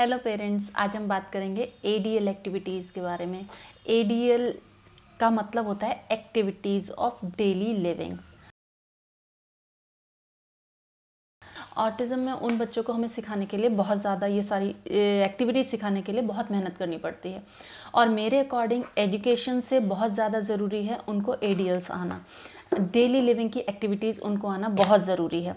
Hello parents, आज हम बात करेंगे एडीएल एक्टिविटीज़ के बारे में। एडीएल का मतलब होता है activities of daily livings. Autism में उन बच्चों को हमें सिखाने के लिए बहुत ज़्यादा ये सारी एक्टिविटीज़ सिखाने के लिए बहुत मेहनत करनी पड़ती है और मेरे अकॉर्डिंग एजुकेशन से बहुत ज़्यादा ज़रूरी है उनको एडीएल्स आना। डेली लिविंग की एक्टिविटीज़ उनको आना बहुत ज़रूरी है।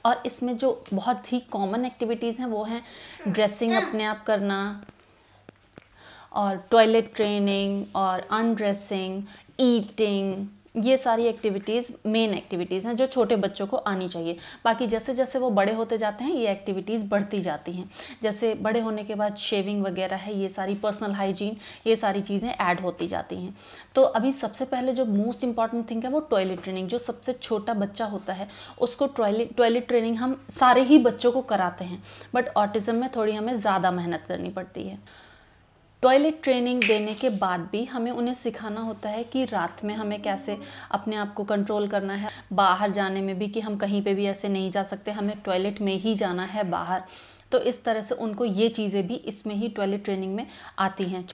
और इसमें जो बहुत ही कॉमन एक्टिविटीज़ हैं वो हैं ड्रेसिंग अपने आप करना और टॉयलेट ट्रेनिंग और अनड्रेसिंग, ईटिंग। ये सारी एक्टिविटीज़ मेन एक्टिविटीज़ हैं जो छोटे बच्चों को आनी चाहिए। बाकी जैसे जैसे वो बड़े होते जाते हैं ये एक्टिविटीज़ बढ़ती जाती हैं। जैसे बड़े होने के बाद शेविंग वगैरह है, ये सारी पर्सनल हाइजीन, ये सारी चीज़ें ऐड होती जाती हैं। तो अभी सबसे पहले जो मोस्ट इंपॉर्टेंट थिंग है वो टॉयलेट ट्रेनिंग। जो सबसे छोटा बच्चा होता है उसको टॉयलेट ट्रेनिंग हम सारे ही बच्चों को कराते हैं, बट ऑटिज़म में थोड़ी हमें ज़्यादा मेहनत करनी पड़ती है। टॉयलेट ट्रेनिंग देने के बाद भी हमें उन्हें सिखाना होता है कि रात में हमें कैसे अपने आप को कंट्रोल करना है। बाहर जाने में भी कि हम कहीं पे भी ऐसे नहीं जा सकते, हमें टॉयलेट में ही जाना है बाहर। तो इस तरह से उनको ये चीज़ें भी इसमें ही टॉयलेट ट्रेनिंग में आती हैं।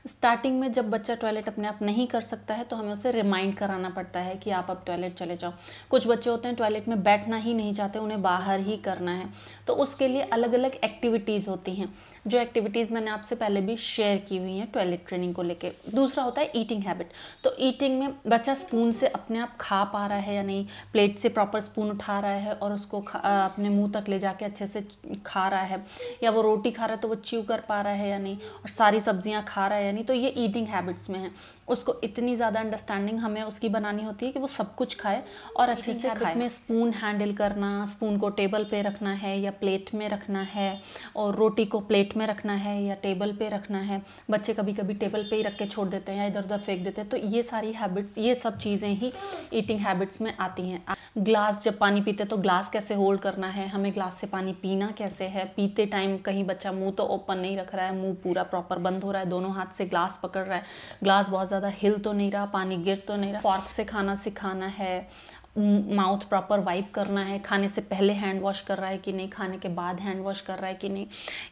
स्टार्टिंग में जब बच्चा टॉयलेट अपने आप नहीं कर सकता है तो हमें उसे रिमाइंड कराना पड़ता है कि आप अब टॉयलेट चले जाओ। कुछ बच्चे होते हैं टॉयलेट में बैठना ही नहीं चाहते, उन्हें बाहर ही करना है, तो उसके लिए अलग अलग एक्टिविटीज़ होती हैं जो एक्टिविटीज़ मैंने आपसे पहले भी शेयर की हुई हैं टॉयलेट ट्रेनिंग को लेके। दूसरा होता है ईटिंग हैबिट। तो ईटिंग में बच्चा स्पून से अपने आप खा पा रहा है या नहीं, प्लेट से प्रॉपर स्पून उठा रहा है और उसको अपने मुंह तक ले जाके अच्छे से खा रहा है, या वो रोटी खा रहा है तो वो च्यू कर पा रहा है या नहीं, और सारी सब्जियां खा रहा है या नहीं। तो ये ईटिंग हैबिट्स में है। उसको इतनी ज़्यादा अंडरस्टैंडिंग हमें उसकी बनानी होती है कि वो सब कुछ खाए और अच्छे से खाए। में स्पून हैंडल करना, स्पून को टेबल पे रखना है या प्लेट में रखना है, और रोटी को प्लेट में रखना है या टेबल पे रखना है। बच्चे कभी कभी टेबल पे ही रख के छोड़ देते हैं या इधर उधर फेंक देते हैं। तो ये सारी हैबिट्स, ये सब चीज़ें ही ईटिंग हैबिट्स में आती हैं। ग्लास, जब पानी पीते तो ग्लास कैसे होल्ड करना है, हमें ग्लास से पानी पीना कैसे है, पीते टाइम कहीं बच्चा मुंह तो ओपन नहीं रख रहा है, मुंह पूरा प्रॉपर बंद हो रहा है, दोनों हाथ से ग्लास पकड़ रहा है, ग्लास बहुत ज़्यादा हिल तो नहीं रहा, पानी गिर तो नहीं रहा। फॉर्क से खाना सिखाना है, माउथ प्रॉपर वाइप करना है, खाने से पहले हैंड वॉश कर रहा है कि नहीं, खाने के बाद हैंड वॉश कर रहा है कि नहीं।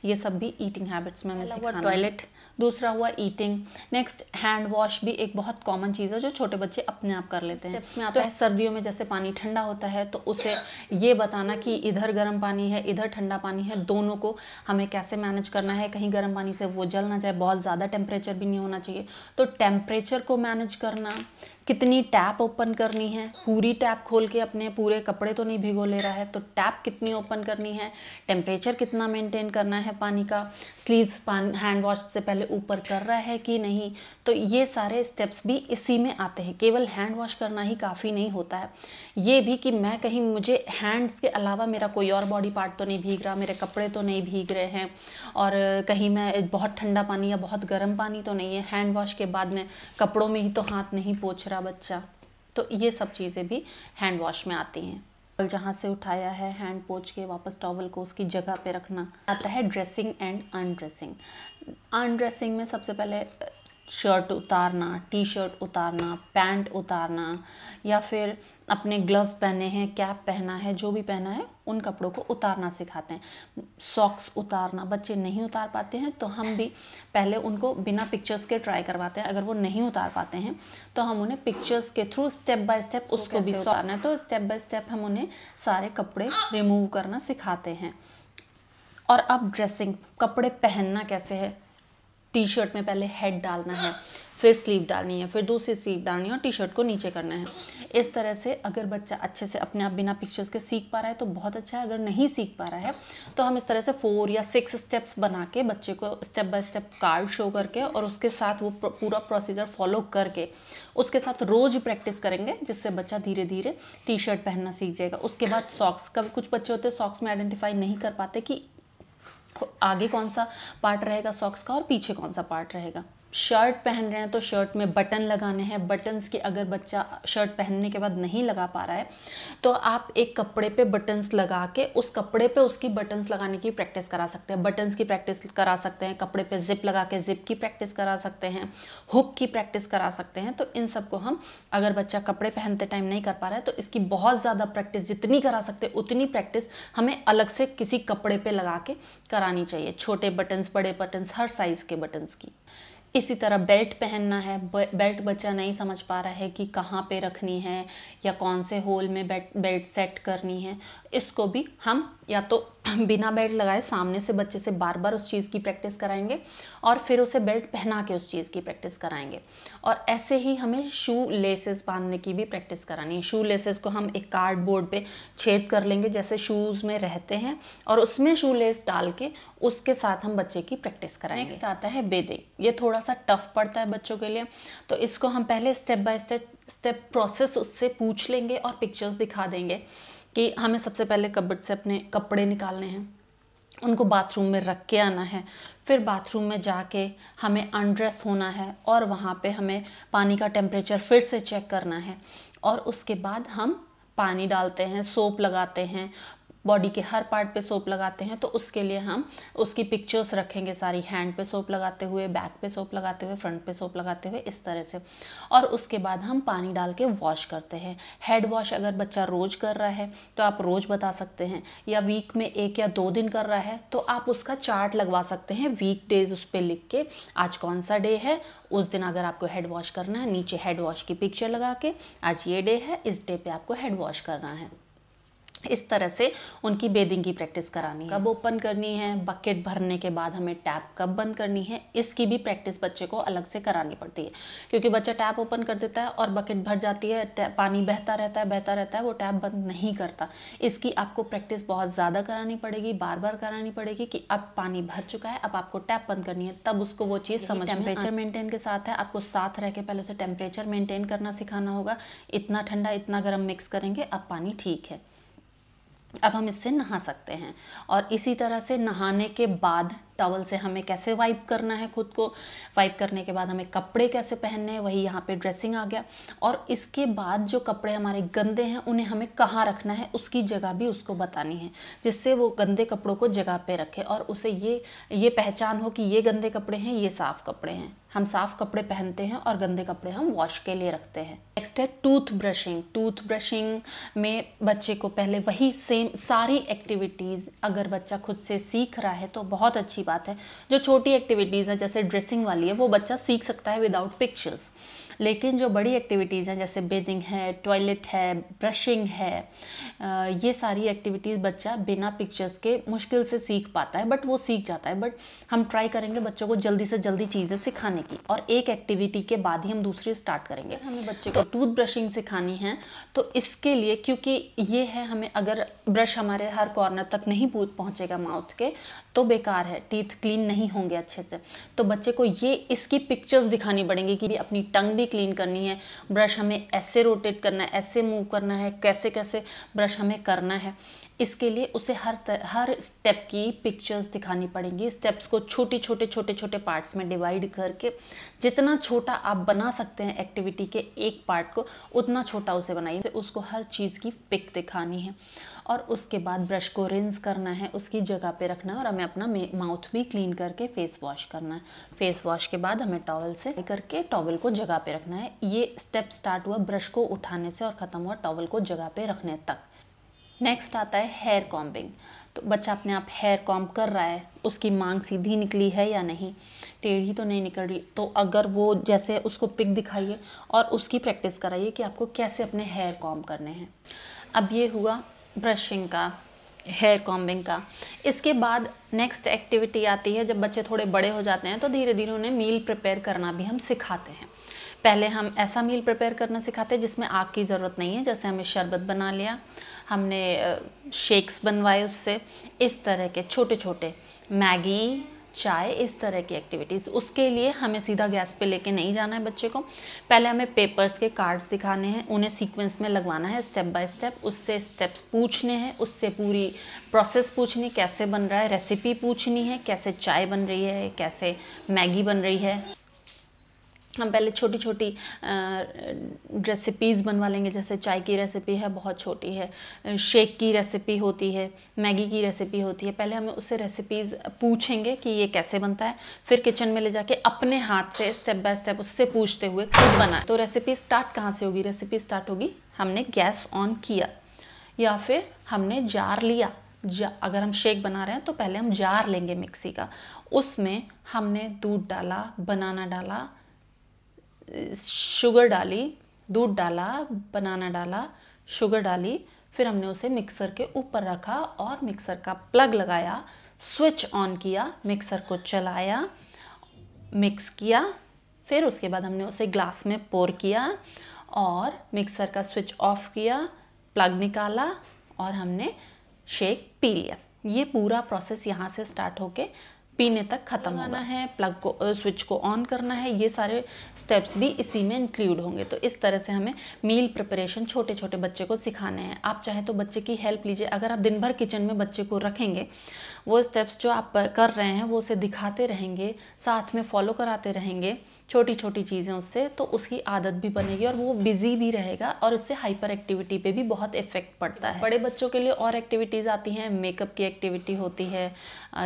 ये सब भी ईटिंग हैबिट्स में हमें सिखाना है। टॉयलेट, दूसरा हुआ ईटिंग। नेक्स्ट हैंड वॉश भी एक बहुत कॉमन चीज़ है जो छोटे बच्चे अपने आप कर लेते हैं। स्टेप्स में आता है सर्दियों में जैसे पानी ठंडा होता है तो उसे ये बताना कि इधर गर्म पानी है, इधर ठंडा पानी है, दोनों को हमें कैसे मैनेज करना है। कहीं गर्म पानी से वो जल ना जाए, बहुत ज़्यादा टेम्परेचर भी नहीं होना चाहिए, तो टेम्परेचर को मैनेज करना, कितनी टैप ओपन करनी है, पूरी टैप खोल के अपने पूरे कपड़े तो नहीं भिगो ले रहा है, तो टैप कितनी ओपन करनी है, टेम्परेचर कितना मेंटेन करना है पानी का, स्लीव्स हैंड वॉश से पहले ऊपर कर रहा है कि नहीं। तो ये सारे स्टेप्स भी इसी में आते हैं। केवल हैंड वॉश करना ही काफ़ी नहीं होता है, ये भी कि मैं कहीं, मुझे हैंड्स के अलावा मेरा कोई और बॉडी पार्ट तो नहीं भीग रहा, मेरे कपड़े तो नहीं भीग रहे हैं, और कहीं मैं बहुत ठंडा पानी या बहुत गर्म पानी तो नहीं है, हैंड वॉश के बाद में कपड़ों में ही तो हाथ नहीं पोंछ रहा बच्चा। तो ये सब चीज़ें भी हैंड वॉश में आती हैं। जहाँ से उठाया है हैंड पोंछ के वापस टॉवल को उसकी जगह पे रखना। आता है ड्रेसिंग एंड अनड्रेसिंग। अनड्रेसिंग में सबसे पहले शर्ट उतारना, टी शर्ट उतारना, पैंट उतारना, या फिर अपने ग्लव्स पहने हैं, कैप पहना है, जो भी पहना है उन कपड़ों को उतारना सिखाते हैं। सॉक्स उतारना, बच्चे नहीं उतार पाते हैं तो हम भी पहले उनको बिना पिक्चर्स के ट्राई करवाते हैं। अगर वो नहीं उतार पाते हैं तो हम उन्हें पिक्चर्स के थ्रू स्टेप बाय स्टेप उसको भी उतारना है, तो स्टेप बाय स्टेप हम उन्हें सारे कपड़े रिमूव करना सिखाते हैं। और अब ड्रेसिंग, कपड़े पहनना कैसे है। टी शर्ट में पहले हेड डालना है, फिर स्लीव डालनी है, फिर दूसरी स्लीव डालनी है और टी शर्ट को नीचे करना है। इस तरह से अगर बच्चा अच्छे से अपने आप बिना पिक्चर्स के सीख पा रहा है तो बहुत अच्छा है। अगर नहीं सीख पा रहा है तो हम इस तरह से 4 या 6 स्टेप्स बना के बच्चे को step by step card show करके और उसके साथ वो पूरा प्रोसीजर फॉलो करके उसके साथ रोज़ प्रैक्टिस करेंगे, जिससे बच्चा धीरे धीरे टी शर्ट पहनना सीख जाएगा। उसके बाद सॉक्स, कभी कुछ बच्चे होते हैं सॉक्स में आइडेंटिफाई नहीं कर पाते कि आगे कौन सा पार्ट रहेगा सॉक्स का और पीछे कौन सा पार्ट रहेगा। शर्ट पहन रहे हैं तो शर्ट में बटन लगाने हैं। बटन्स की अगर बच्चा शर्ट पहनने के बाद नहीं लगा पा रहा है तो आप एक कपड़े पे बटन्स लगा के उस कपड़े पे उसकी बटन्स लगाने की प्रैक्टिस करा सकते हैं। बटन्स की प्रैक्टिस करा सकते हैं, कपड़े पे जिप लगा के जिप की प्रैक्टिस करा सकते हैं, हुक की प्रैक्टिस करा सकते हैं। तो इन सबको हम, अगर बच्चा कपड़े पहनते टाइम नहीं कर पा रहा है तो इसकी बहुत ज़्यादा प्रैक्टिस जितनी करा सकते उतनी प्रैक्टिस हमें अलग से किसी कपड़े पे लगा के करानी चाहिए। छोटे बटन्स, बड़े बटन्स, हर साइज़ के बटन्स की। इसी तरह बेल्ट पहनना है। बेल्ट बच्चा नहीं समझ पा रहा है कि कहाँ पे रखनी है या कौन से होल में बेल्ट सेट करनी है, इसको भी हम या तो बिना बेल्ट लगाए सामने से बच्चे से बार बार उस चीज़ की प्रैक्टिस कराएंगे और फिर उसे बेल्ट पहना के उस चीज़ की प्रैक्टिस कराएंगे। और ऐसे ही हमें शू लेसेस बांधने की भी प्रैक्टिस करानी है। शू लेसेस को हम एक कार्डबोर्ड पे छेद कर लेंगे जैसे शूज़ में रहते हैं और उसमें शू लेस डाल के उसके साथ हम बच्चे की प्रैक्टिस कराएंगे। नेक्स्ट आता है बेदिंग। ये थोड़ा सा टफ पड़ता है बच्चों के लिए, तो इसको हम पहले स्टेप बाय स्टेप प्रोसेस उससे पूछ लेंगे और पिक्चर्स दिखा देंगे कि हमें सबसे पहले कबर्ड से अपने कपड़े निकालने हैं, उनको बाथरूम में रख के आना है, फिर बाथरूम में जाके हमें अनड्रेस होना है और वहाँ पे हमें पानी का टेम्परेचर फिर से चेक करना है और उसके बाद हम पानी डालते हैं, सोप लगाते हैं, बॉडी के हर पार्ट पे सोप लगाते हैं। तो उसके लिए हम उसकी पिक्चर्स रखेंगे सारी, हैंड पे सोप लगाते हुए, बैक पे सोप लगाते हुए, फ्रंट पे सोप लगाते हुए, इस तरह से। और उसके बाद हम पानी डाल के वॉश करते हैं। हेड वॉश अगर बच्चा रोज़ कर रहा है तो आप रोज़ बता सकते हैं, या वीक में 1 या 2 दिन कर रहा है तो आप उसका चार्ट लगवा सकते हैं, वीक डेज उस पर लिख के आज कौन सा डे है, उस दिन अगर आपको हेड वॉश करना है नीचे हेड वॉश की पिक्चर लगा के आज ये डे है, इस डे पे आपको हेड वॉश करना है। इस तरह से उनकी बेदिंग की प्रैक्टिस करानी है। कब ओपन करनी है, बकेट भरने के बाद हमें टैप कब बंद करनी है, इसकी भी प्रैक्टिस बच्चे को अलग से करानी पड़ती है। क्योंकि बच्चा टैप ओपन कर देता है और बकेट भर जाती है, पानी बहता रहता है, वो टैप बंद नहीं करता। इसकी आपको प्रैक्टिस बहुत ज़्यादा करानी पड़ेगी, बार बार करानी पड़ेगी कि अब पानी भर चुका है, अब आपको टैप बंद करनी है, तब उसको वो चीज़ समझ में। टेम्परेचर मेंटेन के साथ है, आपको साथ रह के पहले उसे टेम्परेचर मेंटेन करना सिखाना होगा। इतना ठंडा इतना गर्म मिक्स करेंगे, अब पानी ठीक है, अब हम इससे नहा सकते हैं। और इसी तरह से नहाने के बाद टॉवल से हमें कैसे वाइप करना है खुद को, वाइप करने के बाद हमें कपड़े कैसे पहनने हैं, वही यहाँ पे ड्रेसिंग आ गया। और इसके बाद जो कपड़े हमारे गंदे हैं उन्हें हमें कहाँ रखना है, उसकी जगह भी उसको बतानी है, जिससे वो गंदे कपड़ों को जगह पे रखे और उसे ये पहचान हो कि ये गंदे कपड़े हैं, ये साफ़ कपड़े हैं। हम साफ़ कपड़े पहनते हैं और गंदे कपड़े हम वॉश के लिए रखते हैं। नेक्स्ट है टूथ ब्रशिंग। टूथ ब्रशिंग में बच्चे को पहले वही सेम सारी एक्टिविटीज़ अगर बच्चा खुद से सीख रहा है तो बहुत अच्छी बात है। जो छोटी एक्टिविटीज़ हैं जैसे ड्रेसिंग वाली है वो बच्चा सीख सकता है विदाउट पिक्चर्स, लेकिन जो बड़ी एक्टिविटीज़ हैं जैसे बेदिंग है, टॉयलेट है, ब्रशिंग है, ये सारी एक्टिविटीज़ बच्चा बिना पिक्चर्स के मुश्किल से सीख पाता है, बट वो सीख जाता है। बट हम ट्राई करेंगे बच्चों को जल्दी से जल्दी चीज़ें सिखाने की और एक एक्टिविटी के बाद ही हम दूसरी स्टार्ट करेंगे। हमें बच्चे को टूथ ब्रशिंग सिखानी है तो इसके लिए, क्योंकि ये है, हमें अगर ब्रश हमारे हर कॉर्नर तक नहीं पहुँचेगा माउथ के तो बेकार है, टीथ क्लीन नहीं होंगे अच्छे से। तो बच्चे को ये इसकी पिक्चर्स दिखानी पड़ेंगी कि अपनी टंग भी क्लीन करनी है, ब्रश हमें ऐसे रोटेट करना है, ऐसे मूव करना है, कैसे कैसे ब्रश हमें करना है। इसके लिए उसे हर स्टेप की पिक्चर्स दिखानी पड़ेंगी। स्टेप्स को छोटे पार्ट्स में डिवाइड करके जितना छोटा आप बना सकते हैं एक्टिविटी के एक पार्ट को, उतना छोटा उसे बनाइए। उसको हर चीज़ की पिक दिखानी है और उसके बाद ब्रश को रिंस करना है, उसकी जगह पे रखना है और हमें अपना माउथ भी क्लीन करके फेस वॉश करना है। फेस वॉश के बाद हमें टॉवल से करके टॉवल को जगह पे रखना है। ये स्टेप स्टार्ट हुआ ब्रश को उठाने से और ख़त्म हुआ टॉवल को जगह पे रखने तक। नेक्स्ट आता है हेयर कॉम्बिंग। तो बच्चा अपने आप हेयर कॉम्ब कर रहा है, उसकी मांग सीधी निकली है या नहीं, टेढ़ी तो नहीं निकल रही, तो अगर वो जैसे उसको पिक दिखाइए और उसकी प्रैक्टिस कराइए कि आपको कैसे अपने हेयर कॉम्ब करने हैं। अब ये हुआ ब्रशिंग का, हेयर कॉम्बिंग का। इसके बाद नेक्स्ट एक्टिविटी आती है, जब बच्चे थोड़े बड़े हो जाते हैं तो धीरे धीरे उन्हें मील प्रिपेयर करना भी हम सिखाते हैं। पहले हम ऐसा मील प्रिपेयर करना सिखाते हैं जिसमें आग की ज़रूरत नहीं है, जैसे हमें शरबत बना लिया, हमने शेक्स बनवाए उससे, इस तरह के छोटे छोटे मैगी, चाय, इस तरह की एक्टिविटीज़। उसके लिए हमें सीधा गैस पे लेके नहीं जाना है बच्चे को, पहले हमें पेपर्स के कार्ड्स दिखाने हैं, उन्हें सीक्वेंस में लगवाना है स्टेप बाय स्टेप, उससे स्टेप्स पूछने हैं, उससे पूरी प्रोसेस पूछनी, कैसे बन रहा है, रेसिपी पूछनी है, कैसे चाय बन रही है, कैसे मैगी बन रही है। हम पहले छोटी छोटी रेसिपीज़ बनवा लेंगे। जैसे चाय की रेसिपी है, बहुत छोटी है, शेक की रेसिपी होती है, मैगी की रेसिपी होती है। पहले हमें उससे रेसिपीज़ पूछेंगे कि ये कैसे बनता है, फिर किचन में ले जाके अपने हाथ से स्टेप बाय स्टेप उससे पूछते हुए खुद बनाए। तो रेसिपी स्टार्ट कहाँ से होगी? रेसिपी स्टार्ट होगी हमने गैस ऑन किया या फिर हमने जार लिया। अगर हम शेक बना रहे हैं तो पहले हम जार लेंगे मिक्सी का, उसमें हमने दूध डाला, बनाना डाला, शुगर डाली, दूध डाला, बनाना डाला, शुगर डाली, फिर हमने उसे मिक्सर के ऊपर रखा और मिक्सर का प्लग लगाया, स्विच ऑन किया, मिक्सर को चलाया, मिक्स किया, फिर उसके बाद हमने उसे ग्लास में पोर किया और मिक्सर का स्विच ऑफ किया, प्लग निकाला और हमने शेक पी लिया। ये पूरा प्रोसेस यहाँ से स्टार्ट होके पीने तक ख़त्म होना है, प्लग को स्विच को ऑन करना है, ये सारे स्टेप्स भी इसी में इंक्लूड होंगे। तो इस तरह से हमें मील प्रिपरेशन छोटे छोटे बच्चे को सिखाने हैं। आप चाहे तो बच्चे की हेल्प लीजिए। अगर आप दिन भर किचन में बच्चे को रखेंगे, वो स्टेप्स जो आप कर रहे हैं वो उसे दिखाते रहेंगे, साथ में फॉलो कराते रहेंगे छोटी छोटी चीज़ें उससे, तो उसकी आदत भी बनेगी और वो बिजी भी रहेगा और इससे हाइपर एक्टिविटी पे भी बहुत इफेक्ट पड़ता है। बड़े बच्चों के लिए और एक्टिविटीज़ आती हैं, मेकअप की एक्टिविटी होती है,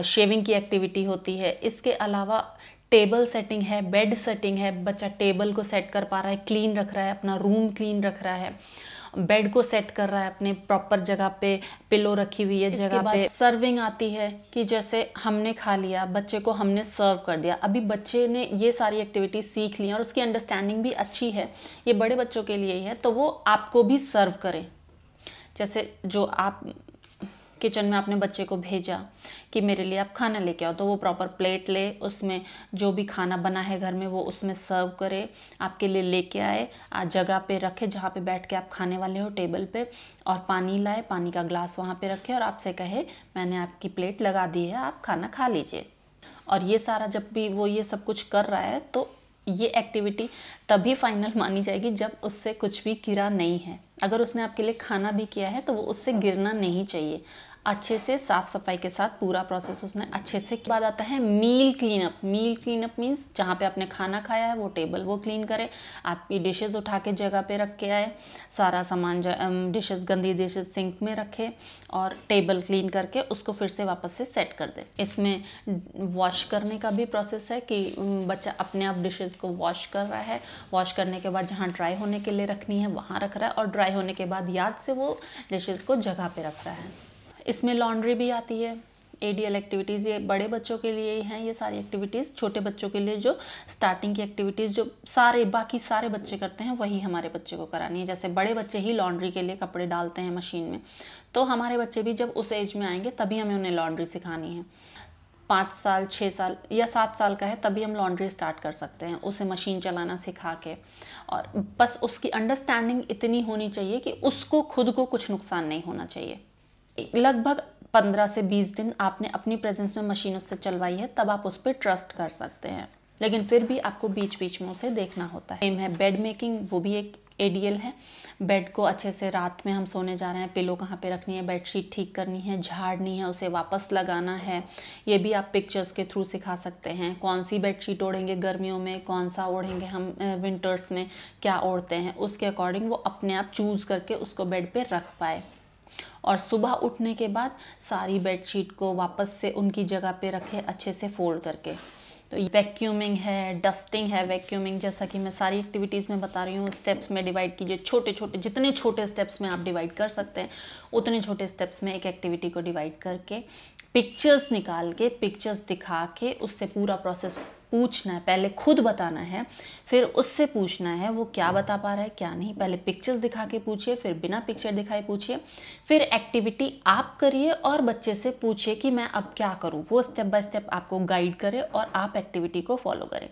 शेविंग की एक्टिविटी होती है। इसके अलावा टेबल सेटिंग है, बेड सेटिंग है, बच्चा टेबल को सेट कर पा रहा है, क्लीन रख रहा है, अपना रूम क्लीन रख रहा है, बेड को सेट कर रहा है अपने प्रॉपर जगह पे, पिलो रखी हुई है जगह पे। सर्विंग आती है कि जैसे हमने खा लिया, बच्चे को हमने सर्व कर दिया। अभी बच्चे ने ये सारी एक्टिविटी सीख ली और उसकी अंडरस्टैंडिंग भी अच्छी है, ये बड़े बच्चों के लिए ही है, तो वो आपको भी सर्व करें। जैसे जो आप किचन में अपने बच्चे को भेजा कि मेरे लिए आप खाना लेके आओ, तो वो प्रॉपर प्लेट ले, उसमें जो भी खाना बना है घर में वो उसमें सर्व करे, आपके लिए लेके आए, जगह पे रखे जहाँ पे बैठ के आप खाने वाले हो टेबल पे, और पानी लाए, पानी का ग्लास वहाँ पे रखे और आपसे कहे मैंने आपकी प्लेट लगा दी है, आप खाना खा लीजिए। और ये सारा जब भी वो ये सब कुछ कर रहा है तो ये एक्टिविटी तभी फाइनल मानी जाएगी जब उससे कुछ भी गिरा नहीं है। अगर उसने आपके लिए खाना भी किया है तो वो उससे गिरना नहीं चाहिए। अच्छे से साफ सफाई के साथ पूरा प्रोसेस उसने अच्छे से। बाद आता है मील क्लीनअप। मील क्लीनअप मीन्स जहाँ पे आपने खाना खाया है वो टेबल वो क्लीन करे, आपकी डिशेस उठा के जगह पे रख के आए, सारा सामान डिशेस गंदी डिशेस सिंक में रखे और टेबल क्लीन करके उसको फिर से वापस से सेट कर दे। इसमें वॉश करने का भी प्रोसेस है कि बच्चा अपने आप डिशेस को वॉश कर रहा है, वॉश करने के बाद जहाँ ड्राई होने के लिए रखनी है वहाँ रख रहा है और ड्राई होने के बाद याद से वो डिशेस को जगह पे रख रहा है। इसमें लॉन्ड्री भी आती है, एडीएल एक्टिविटीज़। ये बड़े बच्चों के लिए ही हैं ये सारी एक्टिविटीज़। छोटे बच्चों के लिए जो स्टार्टिंग की एक्टिविटीज़ जो बाकी सारे बच्चे करते हैं वही हमारे बच्चे को करानी है। जैसे बड़े बच्चे ही लॉन्ड्री के लिए कपड़े डालते हैं मशीन में, तो हमारे बच्चे भी जब उस एज में आएंगे तभी हमें उन्हें लॉन्ड्री सिखानी है। 5 साल 6 साल या 7 साल का है तभी हम लॉन्ड्री स्टार्ट कर सकते हैं, उसे मशीन चलाना सिखा के। और बस उसकी अंडरस्टैंडिंग इतनी होनी चाहिए कि उसको खुद को कुछ नुकसान नहीं होना चाहिए। लगभग 15 से 20 दिन आपने अपनी प्रेजेंस में मशीन उससे चलवाई है, तब आप उस पर ट्रस्ट कर सकते हैं, लेकिन फिर भी आपको बीच बीच में उसे देखना होता है। सेम है बेड मेकिंग, वो भी एक एडीएल है। बेड को अच्छे से रात में हम सोने जा रहे हैं, पिलो कहाँ पे रखनी है, बेडशीट ठीक करनी है, झाड़नी है, उसे वापस लगाना है, ये भी आप पिक्चर्स के थ्रू सिखा सकते हैं। कौन सी बेडशीट ओढ़ेंगे गर्मियों में, कौन सा ओढ़ेंगे हम विंटर्स में, क्या ओढ़ते हैं, उसके अकॉर्डिंग वो अपने आप चूज़ करके उसको बेड पे रख पाए। और सुबह उठने के बाद सारी बेडशीट को वापस से उनकी जगह पे रखे अच्छे से फोल्ड करके। तो वैक्यूमिंग है, डस्टिंग है। वैक्यूमिंग जैसा कि मैं सारी एक्टिविटीज़ में बता रही हूँ, स्टेप्स में डिवाइड कीजिए, छोटे छोटे जितने छोटे स्टेप्स में आप डिवाइड कर सकते हैं उतने छोटे स्टेप्स में एक एक्टिविटी को डिवाइड करके पिक्चर्स निकाल के, पिक्चर्स दिखा के उससे पूरा प्रोसेस पूछना है। पहले खुद बताना है, फिर उससे पूछना है वो क्या बता पा रहा है क्या नहीं। पहले पिक्चर्स दिखा के पूछिए, फिर बिना पिक्चर दिखाए पूछिए, फिर एक्टिविटी आप करिए और बच्चे से पूछिए कि मैं अब क्या करूं। वो स्टेप बाय स्टेप आपको गाइड करे और आप एक्टिविटी को फॉलो करें।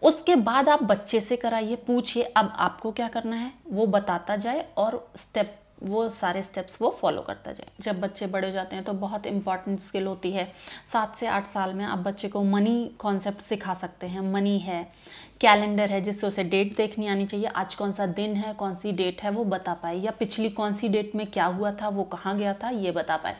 उसके बाद आप बच्चे से कराइए, पूछिए अब आपको क्या करना है, वो बताता जाए और वो सारे स्टेप्स वो फॉलो करता जाए। जब बच्चे बड़े हो जाते हैं तो बहुत इंपॉर्टेंट स्किल होती है। 7 से 8 साल में आप बच्चे को मनी कॉन्सेप्ट सिखा सकते हैं। मनी है, कैलेंडर है जिससे उसे डेट देखनी आनी चाहिए, आज कौन सा दिन है, कौन सी डेट है वो बता पाए, या पिछली कौन सी डेट में क्या हुआ था, वो कहाँ गया था, ये बता पाए।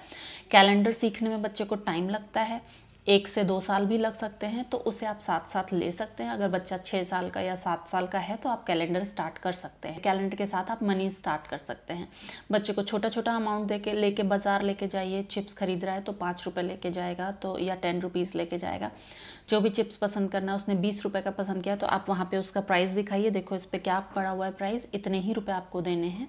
कैलेंडर सीखने में बच्चे को टाइम लगता है, 1 से 2 साल भी लग सकते हैं, तो उसे आप साथ साथ ले सकते हैं। अगर बच्चा 6 साल का या 7 साल का है तो आप कैलेंडर स्टार्ट कर सकते हैं। कैलेंडर के साथ आप मनी स्टार्ट कर सकते हैं। बच्चे को छोटा छोटा अमाउंट दे के लेके बाजार लेके जाइए। चिप्स खरीद रहा है तो 5 रुपये लेके जाएगा, तो या 10 रुपीज़ लेके जाएगा। जो भी चिप्स पसंद करना है, उसने 20 रुपये का पसंद किया तो आप वहाँ पे उसका प्राइस दिखाइए, देखो इस पर क्या पड़ा हुआ है प्राइस, इतने ही रुपये आपको देने हैं,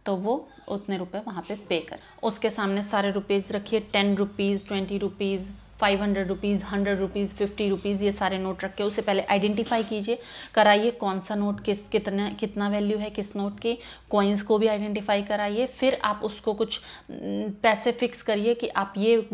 तो वो उतने रुपए वहाँ पे पे कर। उसके सामने सारे रुपीज़ रखिए, 10 rupees, 20 rupees, 500 rupees, 100 rupees, 50 rupees, ये सारे नोट रख के उसे पहले आइडेंटिफाई कीजिए, कराइए कौन सा नोट कितना वैल्यू है किस नोट की। कॉइन्स को भी आइडेंटिफाई कराइए। फिर आप उसको कुछ पैसे फिक्स करिए कि आप ये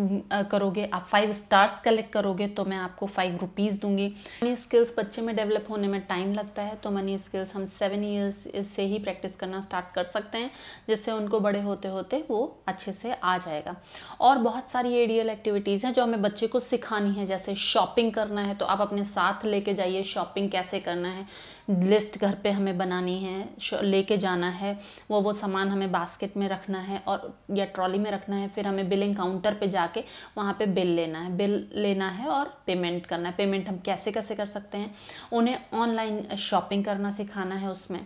करोगे, आप 5 स्टार्स कलेक्ट करोगे तो मैं आपको 5 रुपीज़ दूंगी। मनी स्किल्स बच्चे में डेवलप होने में टाइम लगता है, तो मनी स्किल्स हम 7 ईयर्स से ही प्रैक्टिस करना स्टार्ट कर सकते हैं, जिससे उनको बड़े होते होते वो अच्छे से आ जाएगा। और बहुत सारी एडीएल एक्टिविटीज़ हैं जो हमें बच्चे को सिखानी है। जैसे शॉपिंग करना है तो आप अपने साथ लेके जाइए, शॉपिंग कैसे करना है, लिस्ट घर पे हमें बनानी है, लेके जाना है, वो सामान हमें बास्केट में रखना है और या ट्रॉली में रखना है। फिर हमें बिलिंग काउंटर पे जाके वहाँ पे बिल लेना है और पेमेंट करना है। पेमेंट हम कैसे कैसे कर सकते हैं, उन्हें ऑनलाइन शॉपिंग करना सिखाना है, उसमें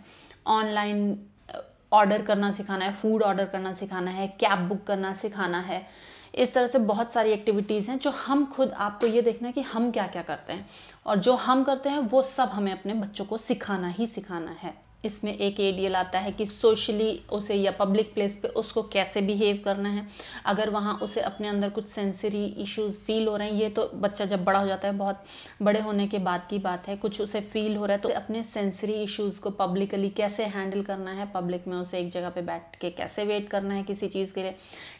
ऑनलाइन ऑर्डर करना सिखाना है, फूड ऑर्डर करना सिखाना है, कैब बुक करना सिखाना है। इस तरह से बहुत सारी एक्टिविटीज़ हैं जो हम खुद, आपको ये देखना है कि हम क्या क्या करते हैं, और जो हम करते हैं वो सब हमें अपने बच्चों को सिखाना ही सिखाना है। इसमें एक एडीएल आता है कि सोशली उसे या पब्लिक प्लेस पे उसको कैसे बिहेव करना है। अगर वहाँ उसे अपने अंदर कुछ सेंसरी इश्यूज फील हो रहे हैं, ये तो बच्चा जब बड़ा हो जाता है, बहुत बड़े होने के बाद की बात है, कुछ उसे फील हो रहा है तो अपने सेंसरी इश्यूज को पब्लिकली कैसे हैंडल करना है। पब्लिक में उसे एक जगह पे बैठ के कैसे वेट करना है किसी चीज़ के लिए।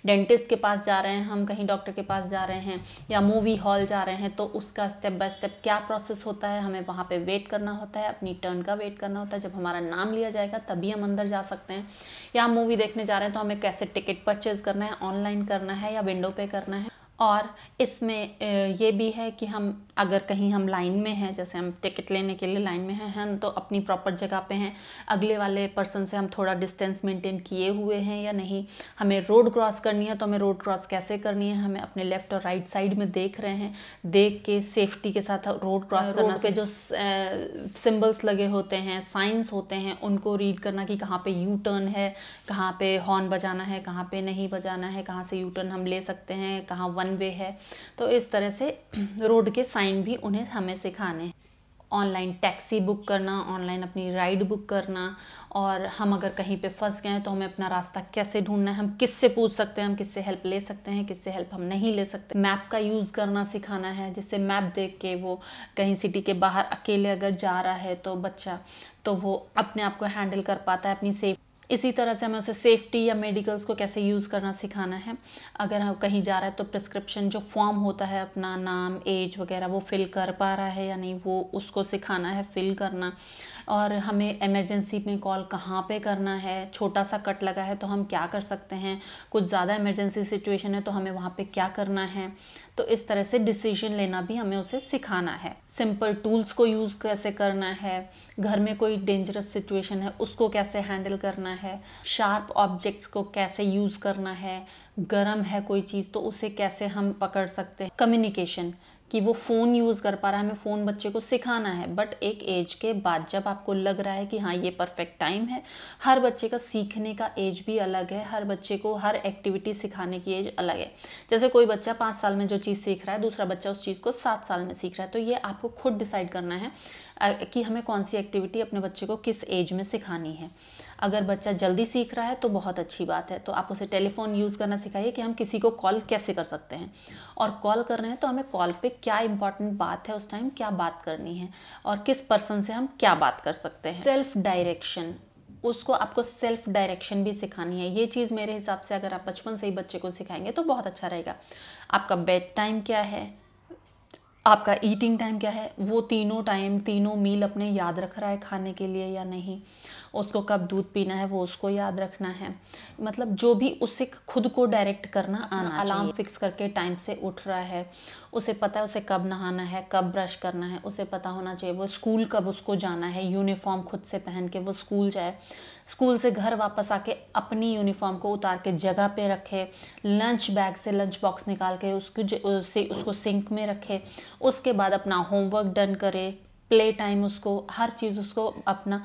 डेंटिस्ट के पास जा रहे हैं हम, कहीं डॉक्टर के पास जा रहे हैं या मूवी हॉल जा रहे हैं, तो उसका स्टेप बाय स्टेप क्या प्रोसेस होता है, हमें वहाँ पे वेट करना होता है, अपनी टर्न का वेट करना होता है। जब हमारा नाम लिया जाएगा तभी हम अंदर जा सकते हैं। या हम मूवी देखने जा रहे हैं तो हमें कैसे टिकट परचेज करना है, ऑनलाइन करना है या विंडो पे करना है। और इसमें ये भी है कि हम अगर कहीं हम लाइन में हैं, जैसे हम टिकट लेने के लिए लाइन में हैं हम तो अपनी प्रॉपर जगह पे हैं, अगले वाले पर्सन से हम थोड़ा डिस्टेंस मेंटेन किए हुए हैं या नहीं। हमें रोड क्रॉस करनी है तो हमें रोड क्रॉस कैसे करनी है, हमें अपने लेफ्ट और राइट साइड में देख रहे हैं, देख के सेफ्टी के साथ रोड क्रॉस करना। रोड पे जो सिंबल्स लगे होते हैं, साइंस होते हैं, उनको रीड करना कि कहाँ पे यू टर्न है, कहाँ पे हॉर्न बजाना है, कहाँ पे नहीं बजाना है, कहाँ से यू टर्न हम ले सकते हैं, कहाँ वन वे है। तो इस तरह से रोड के साइन भी उन्हें हमें सिखाने हैं। ऑनलाइन टैक्सी बुक करना, ऑनलाइन अपनी राइड बुक करना, और हम अगर कहीं पे फंस गए हैं तो हमें अपना रास्ता कैसे ढूंढना है, हम किससे पूछ सकते हैं, हम किससे हेल्प ले सकते हैं, किससे हेल्प हम नहीं ले सकते। मैप का यूज़ करना सिखाना है, जिससे मैप देख के वो कहीं सिटी के बाहर अकेले अगर जा रहा है तो बच्चा, तो वो अपने आप को हैंडल कर पाता है, अपनी सेफ। इसी तरह से हमें उसे सेफ्टी या मेडिकल्स को कैसे यूज़ करना सिखाना है। अगर हम कहीं जा रहा है तो प्रिस्क्रिप्शन जो फॉर्म होता है, अपना नाम, एज वगैरह, वो फिल कर पा रहा है या नहीं, वो उसको सिखाना है फिल करना। और हमें इमरजेंसी में कॉल कहाँ पे करना है, छोटा सा कट लगा है तो हम क्या कर सकते हैं, कुछ ज़्यादा इमरजेंसी सिचुएशन है तो हमें वहाँ पे क्या करना है। तो इस तरह से डिसीजन लेना भी हमें उसे सिखाना है। सिंपल टूल्स को यूज़ कैसे करना है, घर में कोई डेंजरस सिचुएशन है उसको कैसे हैंडल करना है, शार्प ऑब्जेक्ट्स को कैसे यूज़ करना है, गर्म है कोई चीज़ तो उसे कैसे हम पकड़ सकते हैं। कम्युनिकेशन, कि वो फ़ोन यूज़ कर पा रहा है, हमें फ़ोन बच्चे को सिखाना है, बट एक एज के बाद जब आपको लग रहा है कि हाँ ये परफेक्ट टाइम है। हर बच्चे का सीखने का एज भी अलग है, हर बच्चे को हर एक्टिविटी सिखाने की एज अलग है। जैसे कोई बच्चा 5 साल में जो चीज़ सीख रहा है, दूसरा बच्चा उस चीज़ को 7 साल में सीख रहा है। तो ये आपको खुद डिसाइड करना है कि हमें कौन सी एक्टिविटी अपने बच्चे को किस एज में सिखानी है। अगर बच्चा जल्दी सीख रहा है तो बहुत अच्छी बात है, तो आप उसे टेलीफोन यूज़ करना सिखाइए कि हम किसी को कॉल कैसे कर सकते हैं, और कॉल कर रहे हैं तो हमें कॉल पे क्या इंपॉर्टेंट बात है, उस टाइम क्या बात करनी है, और किस पर्सन से हम क्या बात कर सकते हैं। सेल्फ डायरेक्शन, उसको आपको सेल्फ डायरेक्शन भी सिखानी है। ये चीज़ मेरे हिसाब से अगर आप बचपन से ही बच्चे को सिखाएंगे तो बहुत अच्छा रहेगा। आपका बेड टाइम क्या है, आपका ईटिंग टाइम क्या है, वो तीनों टाइम, तीनों मील अपने याद रख रहा है खाने के लिए या नहीं, उसको कब दूध पीना है वो उसको याद रखना है। मतलब जो भी उसे खुद को डायरेक्ट करना आना चाहिए। अलार्म फिक्स करके टाइम से उठ रहा है, उसे पता है उसे कब नहाना है, कब ब्रश करना है, उसे पता होना चाहिए वो स्कूल कब उसको जाना है, यूनिफॉर्म खुद से पहन के वो स्कूल जाए, स्कूल से घर वापस आके अपनी यूनिफॉर्म को उतार के जगह पे रखे, लंच बैग से लंच बॉक्स निकाल के उसको सिंक में रखे, उसके बाद अपना होमवर्क डन करे, प्ले टाइम उसको हर चीज़ उसको अपना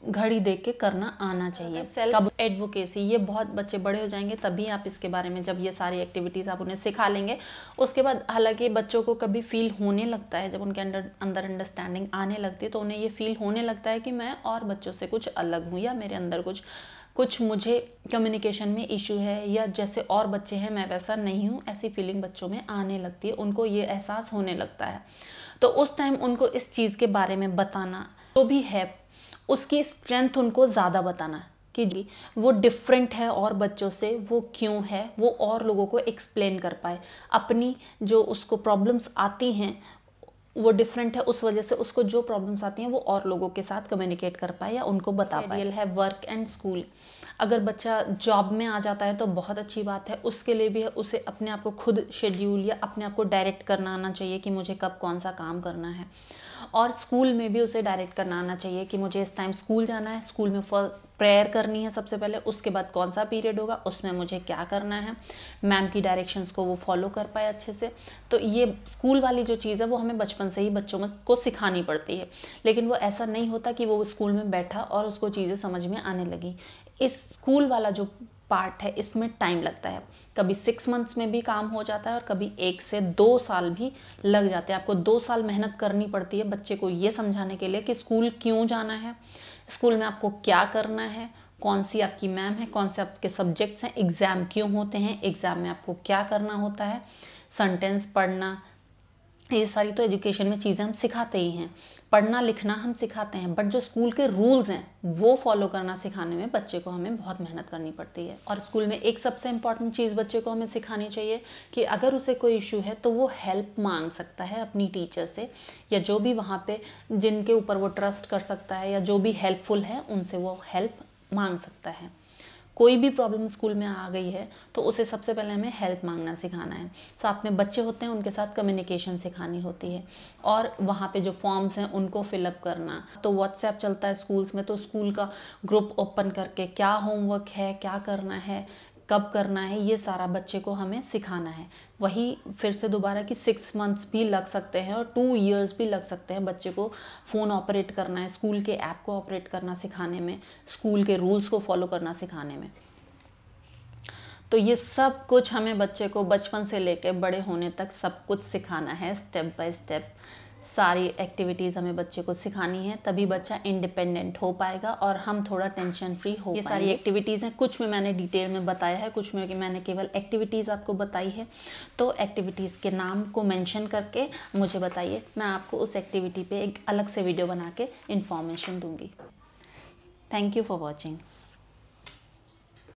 घड़ी देख के करना आना चाहिए। सेल्फ एडवोकेसी, ये बहुत बच्चे बड़े हो जाएंगे तभी आप इसके बारे में, जब ये सारी एक्टिविटीज़ आप उन्हें सिखा लेंगे उसके बाद, हालांकि बच्चों को कभी फील होने लगता है, जब उनके अंदर अंडरस्टैंडिंग आने लगती है तो उन्हें ये फील होने लगता है कि मैं और बच्चों से कुछ अलग हूँ, या मेरे अंदर कुछ मुझे कम्युनिकेशन में इशू है, या जैसे और बच्चे हैं मैं वैसा नहीं हूँ, ऐसी फीलिंग बच्चों में आने लगती है, उनको ये एहसास होने लगता है। तो उस टाइम उनको इस चीज़ के बारे में बताना, जो भी है उसकी स्ट्रेंथ उनको ज़्यादा बताना कि वो डिफरेंट है और बच्चों से, वो क्यों है, वो और लोगों को एक्सप्लेन कर पाए, अपनी जो उसको प्रॉब्लम्स आती हैं वो डिफरेंट है, उस वजह से उसको जो प्रॉब्लम्स आती हैं वो और लोगों के साथ कम्युनिकेट कर पाए या उनको बता पाए। रियल है वर्क एंड स्कूल, अगर बच्चा जॉब में आ जाता है तो बहुत अच्छी बात है, उसके लिए भी उसे अपने आप को खुद शेड्यूल या अपने आप को डायरेक्ट करना आना चाहिए कि मुझे कब कौन सा काम करना है। और स्कूल में भी उसे डायरेक्ट करना आना चाहिए कि मुझे इस टाइम स्कूल जाना है, स्कूल में फर्स्ट प्रेयर करनी है सबसे पहले, उसके बाद कौन सा पीरियड होगा उसमें मुझे क्या करना है, मैम की डायरेक्शंस को वो फॉलो कर पाए अच्छे से। तो ये स्कूल वाली जो चीज़ है वो हमें बचपन से ही बच्चों में को सिखानी पड़ती है, लेकिन वो ऐसा नहीं होता कि वो स्कूल में बैठा और उसको चीज़ें समझ में आने लगी। इस स्कूल वाला जो पार्ट है इसमें टाइम लगता है, कभी 6 मंथ्स में भी काम हो जाता है और कभी 1 से 2 साल भी लग जाते हैं। आपको 2 साल मेहनत करनी पड़ती है बच्चे को ये समझाने के लिए कि स्कूल क्यों जाना है, स्कूल में आपको क्या करना है, कौन सी आपकी मैम है, कौन से आपके सब्जेक्ट्स हैं, एग्ज़ाम क्यों होते हैं, एग्ज़ाम में आपको क्या करना होता है, सेंटेंस पढ़ना, ये सारी तो एजुकेशन में चीज़ें हम सिखाते ही हैं, पढ़ना लिखना हम सिखाते हैं, बट जो स्कूल के रूल्स हैं वो फॉलो करना सिखाने में बच्चे को हमें बहुत मेहनत करनी पड़ती है। और स्कूल में एक सबसे इम्पॉर्टेंट चीज़ बच्चे को हमें सिखानी चाहिए कि अगर उसे कोई इशू है तो वो हेल्प मांग सकता है अपनी टीचर से, या जो भी वहाँ पे जिनके ऊपर वो ट्रस्ट कर सकता है या जो भी हेल्पफुल है उनसे वो हेल्प मांग सकता है। कोई भी प्रॉब्लम स्कूल में आ गई है तो उसे सबसे पहले हमें हेल्प मांगना सिखाना है, साथ में बच्चे होते हैं उनके साथ कम्युनिकेशन सिखानी होती है, और वहाँ पे जो फॉर्म्स हैं उनको फिलअप करना। तो व्हाट्सएप चलता है स्कूल्स में, तो स्कूल का ग्रुप ओपन करके क्या होमवर्क है, क्या करना है, कब करना है, ये सारा बच्चे को हमें सिखाना है। वही फिर से दोबारा कि 6 मंथ्स भी लग सकते हैं और 2 इयर्स भी लग सकते हैं बच्चे को फ़ोन ऑपरेट करना है, स्कूल के ऐप को ऑपरेट करना सिखाने में, स्कूल के रूल्स को फॉलो करना सिखाने में। तो ये सब कुछ हमें बच्चे को बचपन से लेकर बड़े होने तक सब कुछ सिखाना है, स्टेप बाय स्टेप सारी एक्टिविटीज़ हमें बच्चे को सिखानी है, तभी बच्चा इंडिपेंडेंट हो पाएगा और हम थोड़ा टेंशन फ्री हो पाएंगे। ये सारी एक्टिविटीज़ हैं, कुछ में मैंने डिटेल में बताया है, कुछ में मैंने केवल एक्टिविटीज़ आपको बताई है। तो एक्टिविटीज़ के नाम को मेंशन करके मुझे बताइए, मैं आपको उस एक्टिविटी पे एक अलग से वीडियो बना के इन्फॉर्मेशन दूंगी। Thank you for watching.